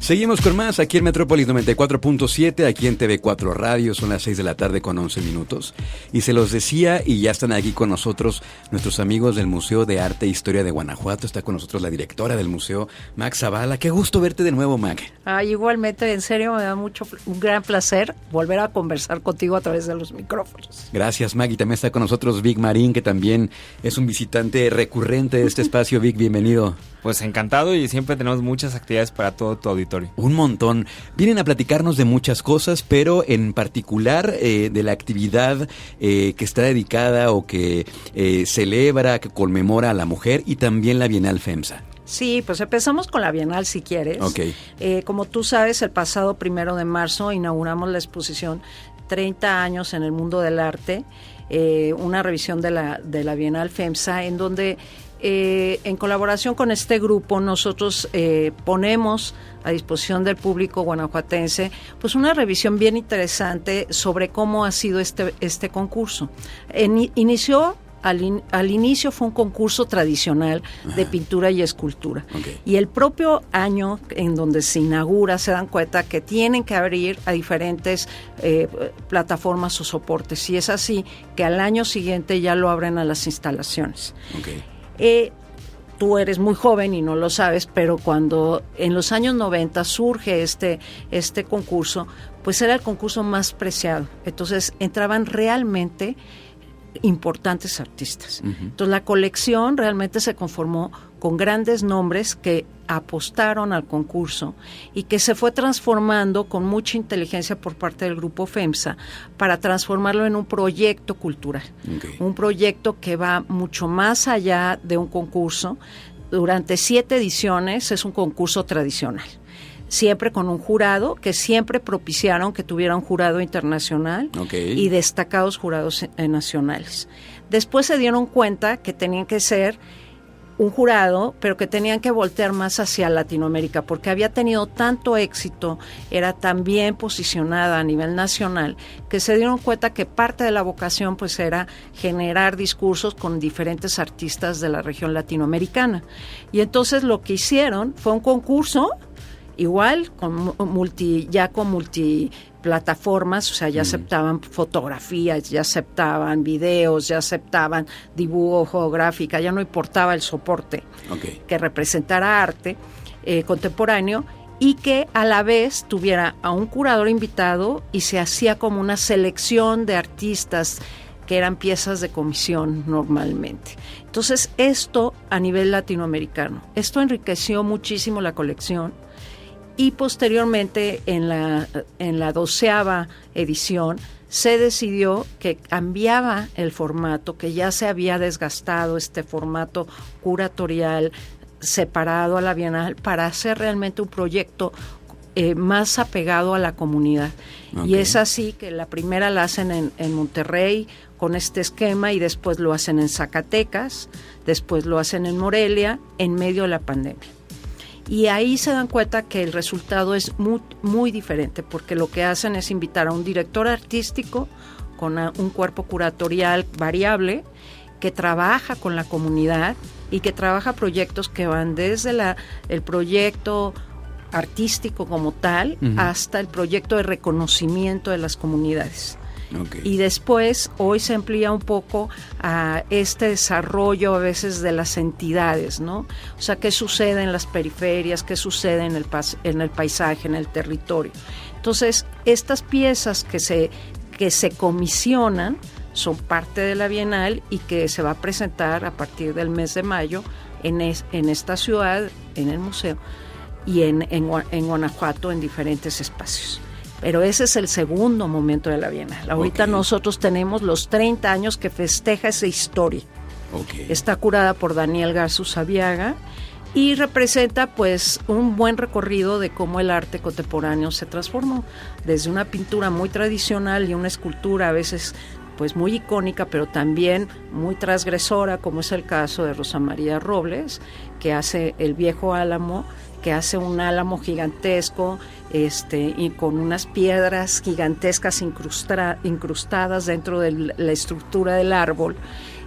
Seguimos con más aquí en Metrópolis 94.7, aquí en TV4 Radio, son las 6 de la tarde con 11 minutos. Y se los decía, y ya están aquí con nosotros nuestros amigos del Museo de Arte e Historia de Guanajuato. Está con nosotros la directora del museo, Mag Zavala. Qué gusto verte de nuevo, Mag. Igualmente, en serio, me da un gran placer volver a conversar contigo a través de los micrófonos. Gracias, Mag. Y también está con nosotros Vic Marín, que también es un visitante recurrente de este espacio. Vic, bienvenido. Pues encantado, y siempre tenemos muchas actividades para todo tu auditorio. Un montón. Vienen a platicarnos de muchas cosas, pero en particular de la actividad que está dedicada o que celebra, que conmemora a la mujer, y también la Bienal FEMSA. Sí, pues empezamos con la Bienal, si quieres. Okay. Como tú sabes, el pasado 1 de marzo inauguramos la exposición 30 años en el mundo del arte, una revisión de la Bienal FEMSA, en donde en colaboración con este grupo nosotros ponemos a disposición del público guanajuatense pues una revisión bien interesante sobre cómo ha sido este concurso. Al inicio fue un concurso tradicional de pintura y escultura. Okay. Y el propio año en donde se inaugura se dan cuenta que tienen que abrir a diferentes plataformas o soportes. Y es así que al año siguiente ya lo abren a las instalaciones. Okay. Tú eres muy joven y no lo sabes, pero cuando en los años 90 surge este concurso, pues era el concurso más preciado. Entonces entraban realmente importantes artistas. Uh-huh. Entonces la colección realmente se conformó con grandes nombres que apostaron al concurso y que se fue transformando con mucha inteligencia por parte del grupo FEMSA para transformarlo en un proyecto cultural. Okay. Un proyecto que va mucho más allá de un concurso. Durante 7 ediciones es un concurso tradicional. Siempre con un jurado, que siempre propiciaron que tuviera un jurado internacional. Okay. Y destacados jurados nacionales. Después se dieron cuenta que tenían que ser un jurado, pero que tenían que voltear más hacia Latinoamérica, porque había tenido tanto éxito, era tan bien posicionada a nivel nacional, que se dieron cuenta que parte de la vocación pues era generar discursos con diferentes artistas de la región latinoamericana. Y entonces lo que hicieron fue un concurso igual, con multiplataformas, o sea, ya aceptaban fotografías, ya aceptaban videos, ya aceptaban dibujo, gráfica, ya no importaba el soporte. Okay. Que representara arte contemporáneo, y que a la vez tuviera a un curador invitado y se hacía como una selección de artistas que eran piezas de comisión normalmente. Entonces, esto a nivel latinoamericano, esto enriqueció muchísimo la colección. Y posteriormente, en la 12ª edición, se decidió que cambiaba el formato, que ya se había desgastado este formato curatorial separado a la Bienal, para hacer realmente un proyecto más apegado a la comunidad. Okay. Y es así que la primera la hacen en Monterrey con este esquema, y después lo hacen en Zacatecas, después lo hacen en Morelia, en medio de la pandemia. Y ahí se dan cuenta que el resultado es muy, muy diferente, porque lo que hacen es invitar a un director artístico con un cuerpo curatorial variable que trabaja con la comunidad y que trabaja proyectos que van desde el proyecto artístico como tal, uh-huh, hasta el proyecto de reconocimiento de las comunidades. Okay. Y después, hoy se amplía un poco a este desarrollo a veces de las entidades, ¿no? O sea, qué sucede en las periferias, qué sucede en el paisaje, en el territorio. Entonces, estas piezas que se comisionan son parte de la Bienal y que se va a presentar a partir del mes de mayo en esta ciudad, en el museo, y en Guanajuato, en diferentes espacios. Pero ese es el segundo momento de la Bienal. Ahorita okay, nosotros tenemos los 30 años que festeja esa historia. Okay. Está curada por Daniel Garzuzaviaga y representa pues un buen recorrido de cómo el arte contemporáneo se transformó desde una pintura muy tradicional y una escultura a veces pues muy icónica, pero también muy transgresora, como es el caso de Rosa María Robles, que hace el Viejo Álamo, que hace un álamo gigantesco, y con unas piedras gigantescas incrustadas dentro de la estructura del árbol,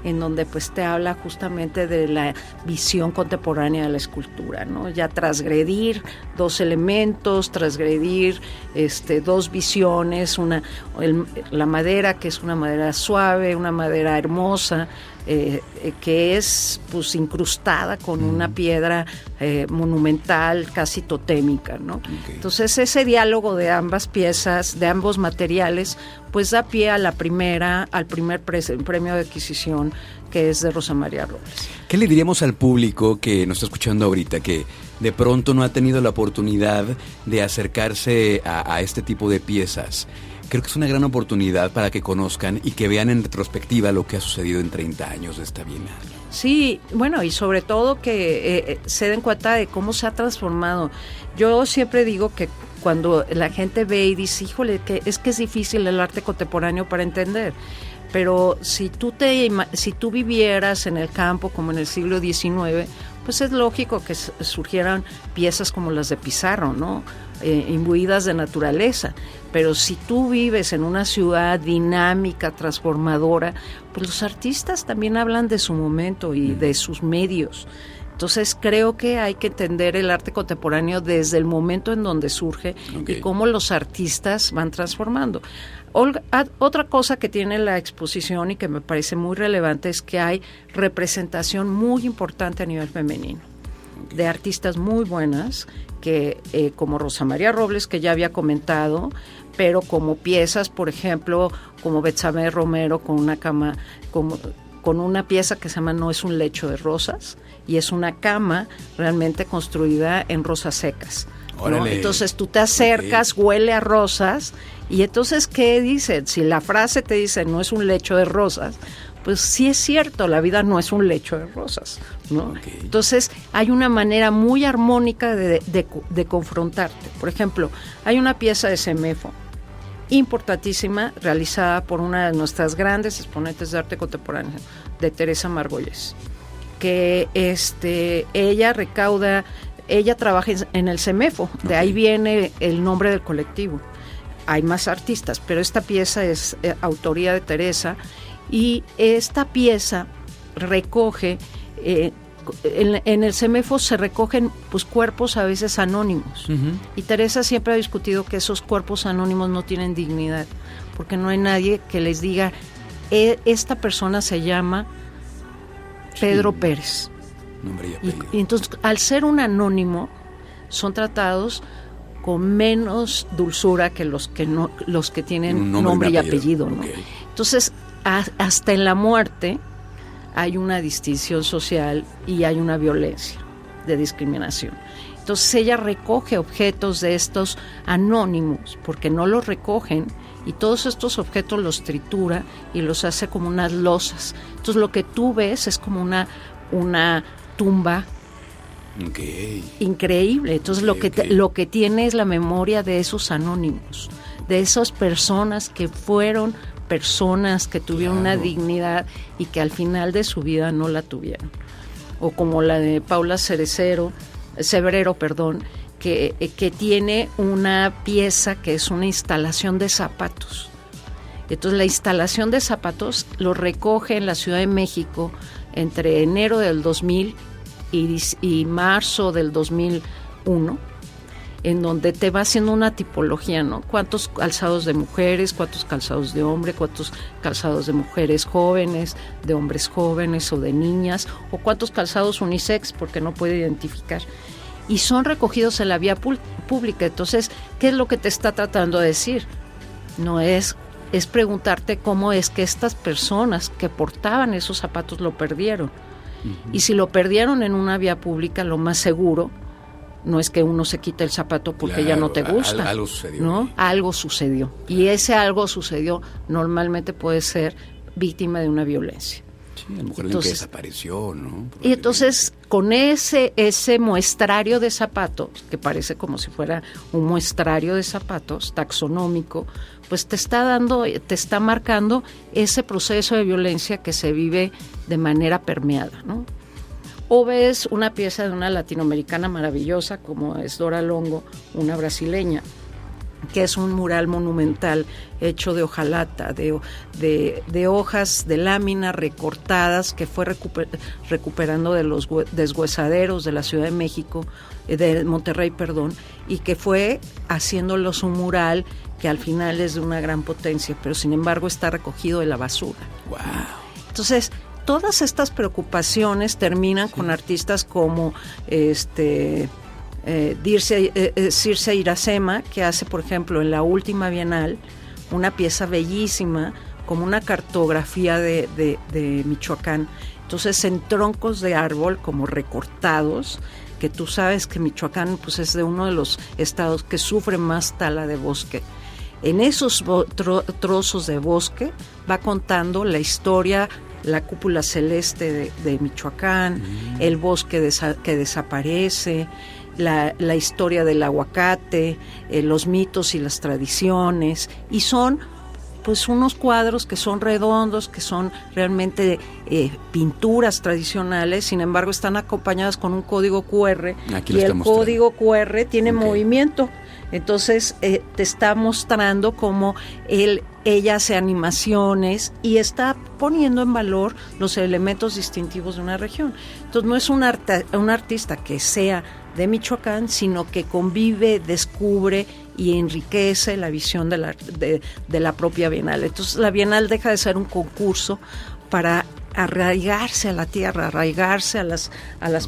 en donde pues te habla justamente de la visión contemporánea de la escultura, ¿no? Ya transgredir dos elementos, transgredir dos visiones, la madera, que es una madera suave, una madera hermosa, que es pues incrustada con una piedra monumental, casi totémica, ¿no? Okay. Entonces ese diálogo de ambas piezas, de ambos materiales, pues da pie a al primer premio de adquisición, que es de Rosa María Robles. ¿Qué le diríamos al público que nos está escuchando ahorita, que de pronto no ha tenido la oportunidad de acercarse a este tipo de piezas? Creo que es una gran oportunidad para que conozcan y que vean en retrospectiva lo que ha sucedido en 30 años de esta Bienal. Sí, bueno, y sobre todo que se den cuenta de cómo se ha transformado. Yo siempre digo que cuando la gente ve y dice, híjole, que es difícil el arte contemporáneo para entender, pero si tú vivieras en el campo como en el siglo XIX, pues es lógico que surgieran piezas como las de Pizarro, ¿no? Imbuidas de naturaleza. Pero si tú vives en una ciudad dinámica, transformadora, pues los artistas también hablan de su momento y de sus medios. Entonces creo que hay que entender el arte contemporáneo desde el momento en donde surge, okay, y cómo los artistas van transformando. Otra cosa que tiene la exposición y que me parece muy relevante es que hay representación muy importante a nivel femenino, okay, de artistas muy buenas, que como Rosa María Robles, que ya había comentado, pero como piezas, por ejemplo, como Betsabe Romero con una cama, con una pieza que se llama No es un lecho de rosas, y es una cama realmente construida en rosas secas, ¿no? Entonces tú te acercas, okay, huele a rosas, y entonces ¿qué dice? Si la frase te dice no es un lecho de rosas, pues sí es cierto, la vida no es un lecho de rosas, ¿no? Okay. Entonces hay una manera muy armónica de confrontarte. Por ejemplo, hay una pieza de Semefo importantísima, realizada por una de nuestras grandes exponentes de arte contemporáneo, de Teresa Margolles, que ella trabaja en el Semefo, okay, de ahí viene el nombre del colectivo. Hay más artistas, pero esta pieza es autoría de Teresa, y esta pieza recoge, en el Semefo se recogen pues cuerpos a veces anónimos, uh-huh, y Teresa siempre ha discutido que esos cuerpos anónimos no tienen dignidad, porque no hay nadie que les diga, esta persona se llama Pedro, sí, Pérez. Nombre y apellido. Y entonces, al ser un anónimo, son tratados con menos dulzura que los que tienen nombre y apellido, ¿no? Okay. Entonces, hasta en la muerte hay una distinción social y hay una violencia de discriminación. Entonces ella recoge objetos de estos anónimos porque no los recogen, y todos estos objetos los tritura y los hace como unas losas. Entonces lo que tú ves es como una tumba, okay, increíble. Entonces lo que tiene es la memoria de esos anónimos, de esas personas que fueron personas que tuvieron, claro, una dignidad y que al final de su vida no la tuvieron. O como la de Paula Cebrero, que tiene una pieza que es una instalación de zapatos. Entonces la instalación de zapatos lo recoge en la Ciudad de México entre enero del 2000 y marzo del 2001, en donde te va haciendo una tipología, ¿no? Cuántos calzados de mujeres, cuántos calzados de hombre, cuántos calzados de mujeres jóvenes, de hombres jóvenes o de niñas, o cuántos calzados unisex, porque no puede identificar. Y son recogidos en la vía pública. Entonces, ¿qué es lo que te está tratando de decir? No es preguntarte cómo es que estas personas que portaban esos zapatos lo perdieron. Uh-huh. Y si lo perdieron en una vía pública, lo más seguro no es que uno se quite el zapato porque, claro, ya no te gusta. Algo sucedió, ¿no? Algo sucedió. Claro. Y ese algo sucedió normalmente puede ser víctima de una violencia. Sí, a lo mejor alguien que desapareció, ¿no? Y entonces, con ese muestrario de zapatos, que parece como si fuera un muestrario de zapatos taxonómico, pues te está marcando ese proceso de violencia que se vive de manera permeada, ¿no? O ves una pieza de una latinoamericana maravillosa como es Dora Longo, una brasileña, que es un mural monumental hecho de hojalata, de hojas de lámina recortadas, que fue recuperando de los deshuesaderos de la Ciudad de México, de Monterrey, perdón, y que fue haciéndolos un mural que al final es de una gran potencia, pero sin embargo está recogido de la basura. Wow. Entonces, todas estas preocupaciones terminan con artistas como Circe Iracema, que hace, por ejemplo, en la última Bienal, una pieza bellísima, como una cartografía de Michoacán. Entonces, en troncos de árbol, como recortados, que tú sabes que Michoacán pues, es de uno de los estados que sufre más tala de bosque. En esos trozos de bosque va contando la historia, la cúpula celeste de Michoacán, el bosque que desaparece, la historia del aguacate, los mitos y las tradiciones, y son pues unos cuadros que son redondos, que son realmente pinturas tradicionales, sin embargo están acompañadas con un código QR. Aquí y el código QR tiene movimiento, entonces te está mostrando cómo ella hace animaciones y está poniendo en valor los elementos distintivos de una región. Entonces no es un artista que sea de Michoacán, sino que convive, descubre y enriquece la visión de la propia Bienal. Entonces la Bienal deja de ser un concurso para arraigarse a la tierra, arraigarse a las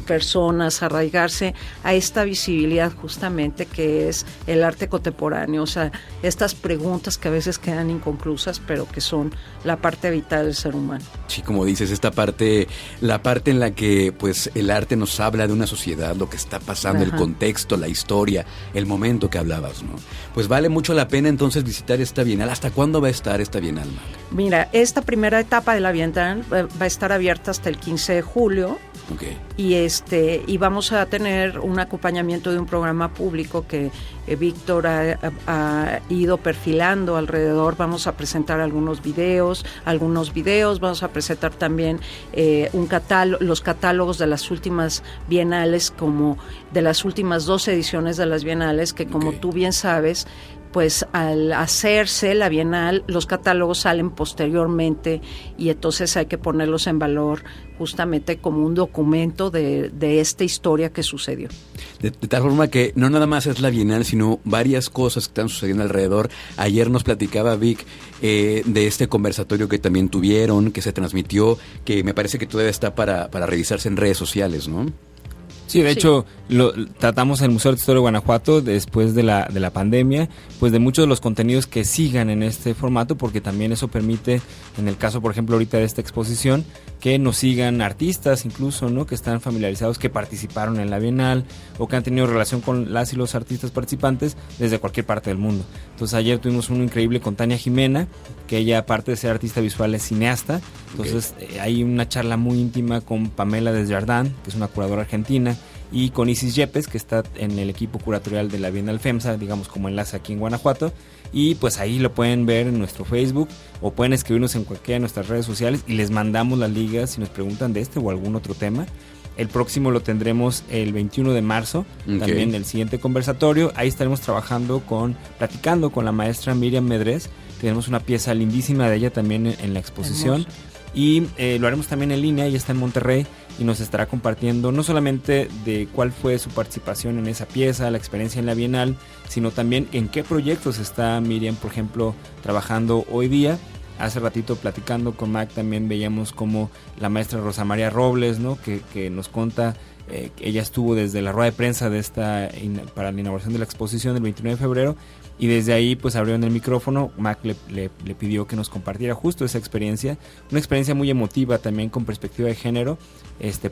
personas, arraigarse a esta visibilidad justamente que es el arte contemporáneo, o sea, estas preguntas que a veces quedan inconclusas, pero que son la parte vital del ser humano. Sí, como dices, esta parte, la parte en la que pues el arte nos habla de una sociedad, lo que está pasando, el contexto, la historia, el momento que hablabas, ¿no? Pues vale mucho la pena entonces visitar esta Bienal. ¿Hasta cuándo va a estar esta Bienal, Mac? Mira, esta primera etapa de la Bienal va a estar abierta hasta el 15 de julio. Okay. Y vamos a tener un acompañamiento de un programa público que Víctor ha ido perfilando alrededor. Vamos a presentar algunos videos, vamos a presentar también los catálogos de las últimas bienales, como de las últimas 2 ediciones de las bienales, que como tú bien sabes, pues al hacerse la Bienal, los catálogos salen posteriormente y entonces hay que ponerlos en valor justamente como un documento de esta historia que sucedió. De tal forma que no nada más es la Bienal, sino varias cosas que están sucediendo alrededor. Ayer nos platicaba Vic de este conversatorio que también tuvieron, que se transmitió, que me parece que todavía está para revisarse en redes sociales, ¿no? Sí, de hecho, tratamos en el Museo de Historia de Guanajuato, después de la pandemia, pues de muchos de los contenidos que sigan en este formato, porque también eso permite, en el caso, por ejemplo, ahorita de esta exposición, que nos sigan artistas incluso, ¿no? Que están familiarizados, que participaron en la Bienal o que han tenido relación con las y los artistas participantes desde cualquier parte del mundo. Entonces ayer tuvimos uno increíble con Tania Jimena, que ella, aparte de ser artista visual, es cineasta. Entonces hay una charla muy íntima con Pamela Desjardins, que es una curadora argentina, y con Isis Yepes, que está en el equipo curatorial de la Bienal FEMSA, digamos como enlace aquí en Guanajuato. Y pues ahí lo pueden ver en nuestro Facebook o pueden escribirnos en cualquiera de nuestras redes sociales y les mandamos las ligas si nos preguntan de este o algún otro tema. El próximo lo tendremos el 21 de marzo, también el siguiente conversatorio. Ahí estaremos platicando con la maestra Miriam Medrés. Tenemos una pieza lindísima de ella también en la exposición. Hermoso. Y lo haremos también en línea, ella está en Monterrey y nos estará compartiendo no solamente de cuál fue su participación en esa pieza, la experiencia en la Bienal, sino también en qué proyectos está Miriam, por ejemplo, trabajando hoy día. Hace ratito platicando con Mac también veíamos como la maestra Rosa María Robles, ¿no? que nos cuenta, ella estuvo desde la rueda de prensa para la inauguración de la exposición del 29 de febrero y desde ahí pues abrieron el micrófono. Mac le pidió que nos compartiera justo esa experiencia, una experiencia muy emotiva también con perspectiva de género,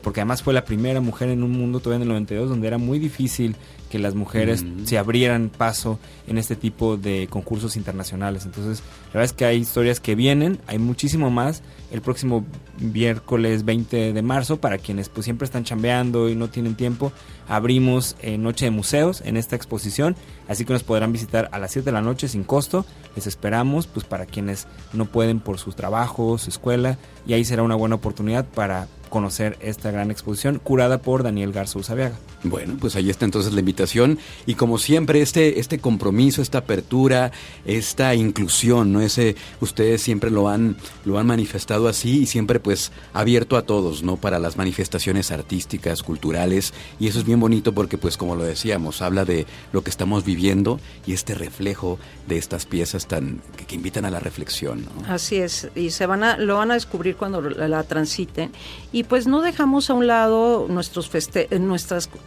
porque además fue la primera mujer en un mundo todavía en el 92 donde era muy difícil que las mujeres se abrieran paso en este tipo de concursos internacionales. Entonces la verdad es que hay historias que vienen, hay muchísimo más. El próximo miércoles 20 de marzo, para quienes pues siempre están chambeando y no tienen tiempo, abrimos Noche de Museos en esta exposición, así que nos podrán visitar a las 7 de la noche sin costo. Les esperamos pues para quienes no pueden por sus trabajos, su escuela, y ahí será una buena oportunidad para conocer esta gran exposición curada por Daniel Garza Usabiaga. Bueno, pues ahí está entonces la invitación y como siempre este compromiso, esta apertura, esta inclusión, ¿no? Ustedes siempre lo han manifestado así y siempre pues abierto a todos, ¿no? Para las manifestaciones artísticas, culturales, y eso es bien bonito porque pues como lo decíamos, habla de lo que estamos viviendo y este reflejo de estas piezas que invitan a la reflexión, ¿no? Así es, y lo van a descubrir cuando la transiten, y pues no dejamos a un lado nuestras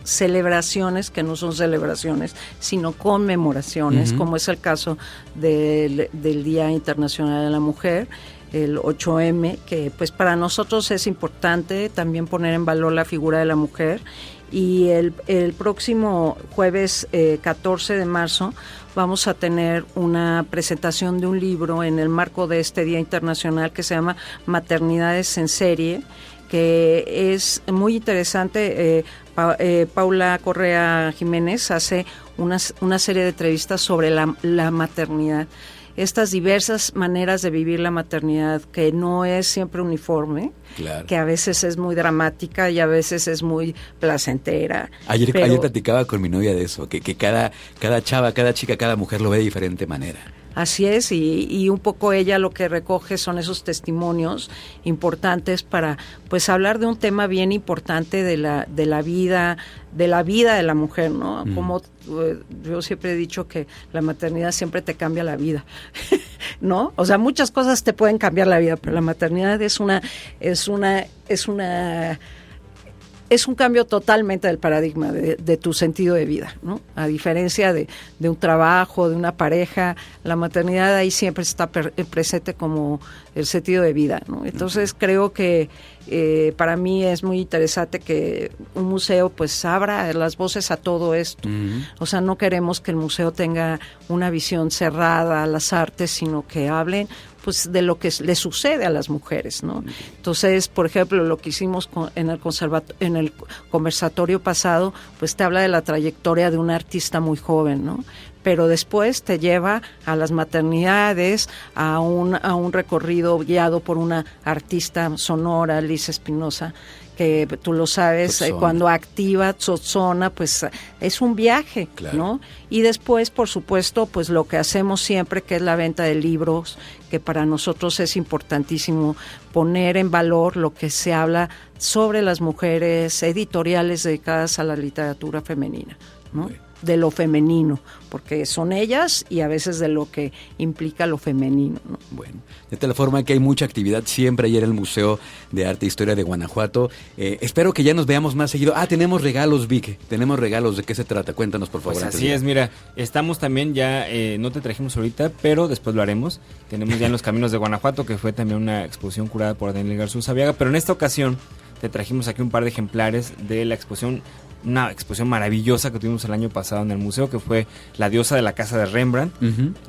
celebraciones, que no son celebraciones, sino conmemoraciones, como es el caso del Día Internacional de la Mujer, el 8M, que pues para nosotros es importante también poner en valor la figura de la mujer. Y el próximo jueves 14 de marzo vamos a tener una presentación de un libro en el marco de este Día Internacional que se llama Maternidades en Serie, que es muy interesante. Paula Correa Jiménez hace una serie de entrevistas sobre la maternidad. Estas diversas maneras de vivir la maternidad, que no es siempre uniforme, claro, que a veces es muy dramática y a veces es muy placentera. Ayer platicaba con mi novia de eso, que cada chava, cada chica, cada mujer lo ve de diferente manera. Así es, y un poco ella lo que recoge son esos testimonios importantes para pues hablar de un tema bien importante de la vida de la mujer, ¿no? Como yo siempre he dicho que la maternidad siempre te cambia la vida, ¿no? O sea, muchas cosas te pueden cambiar la vida, pero la maternidad es un cambio totalmente del paradigma de tu sentido de vida, ¿no? A diferencia de un trabajo, de una pareja, la maternidad ahí siempre está presente como el sentido de vida, ¿no? Entonces creo que para mí es muy interesante que un museo pues abra las voces a todo esto. O sea, no queremos que el museo tenga una visión cerrada a las artes, sino que hablen pues de lo que le sucede a las mujeres, ¿no? Entonces, por ejemplo, lo que hicimos en el conversatorio pasado, pues te habla de la trayectoria de una artista muy joven, ¿no? Pero después te lleva a las maternidades, a un recorrido guiado por una artista sonora, Liz Espinosa, que tú lo sabes, cuando activa Tzotzona, pues es un viaje, claro, ¿no? Y después, por supuesto, pues lo que hacemos siempre, que es la venta de libros, que para nosotros es importantísimo poner en valor lo que se habla sobre las mujeres, editoriales dedicadas a la literatura femenina, ¿no? Sí. De lo femenino, porque son ellas y a veces de lo que implica lo femenino, ¿no? Bueno, de tal forma que hay mucha actividad siempre ayer en el Museo de Arte e Historia de Guanajuato. Espero que ya nos veamos más seguido. Tenemos regalos, Vic, tenemos regalos. ¿De qué se trata? Cuéntanos, por favor. Pues así es, mira, estamos también ya, no te trajimos ahorita, pero después lo haremos. Tenemos ya en los Caminos de Guanajuato, que fue también una exposición curada por Daniel Garza Usabiaga, pero en esta ocasión te trajimos aquí un par de ejemplares de la exposición, una exposición maravillosa que tuvimos el año pasado en el museo, que fue La diosa de la casa de Rembrandt.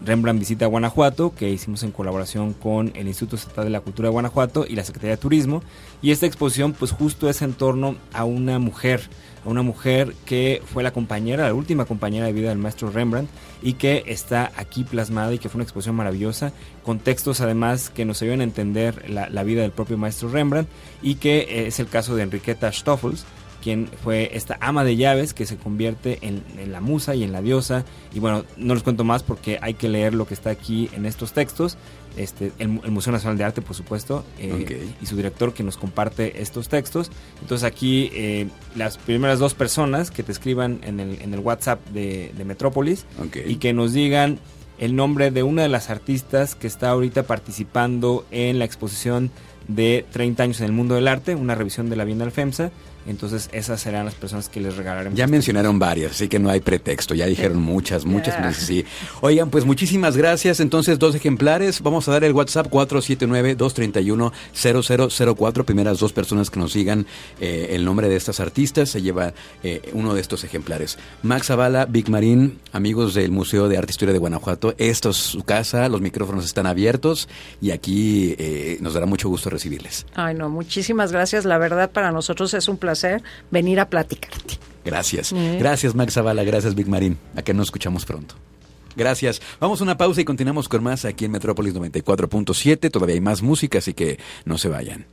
Rembrandt visita Guanajuato, que hicimos en colaboración con el Instituto Estatal de la Cultura de Guanajuato y la Secretaría de Turismo, y esta exposición pues justo es en torno a una mujer que fue la última compañera de vida del maestro Rembrandt, y que está aquí plasmada, y que fue una exposición maravillosa, con textos además que nos ayudan a entender la vida del propio maestro Rembrandt, y que es el caso de Enriqueta Stoffels, quien fue esta ama de llaves que se convierte en la musa y en la diosa. Y bueno, no les cuento más porque hay que leer lo que está aquí en estos textos. El Museo Nacional de Arte, por supuesto, y su director, que nos comparte estos textos. Entonces aquí las primeras dos personas que te escriban en el WhatsApp de Metrópolis, y que nos digan el nombre de una de las artistas que está ahorita participando en la exposición de 30 años en el mundo del arte, una revisión de la Bienal FEMSA. Entonces esas serán las personas que les regalaremos. Ya mencionaron varias, así que no hay pretexto, ya dijeron muchas, sí. Oigan, pues muchísimas gracias. Entonces 2 ejemplares, vamos a dar el WhatsApp 479-231-0004, primeras 2 personas que nos sigan el nombre de estas artistas, se lleva uno de estos ejemplares. Max Zavala, Vic Marín, amigos del Museo de Arte e Historia de Guanajuato, esto es su casa, los micrófonos están abiertos y aquí nos dará mucho gusto recibirles. Ay, no, muchísimas gracias, la verdad para nosotros es un placer venir a platicarte. Gracias. Gracias, Max Zavala. Gracias, Vic Marín. A que nos escuchamos pronto. Gracias. Vamos a una pausa y continuamos con más aquí en Metrópolis 94.7. Todavía hay más música, así que no se vayan.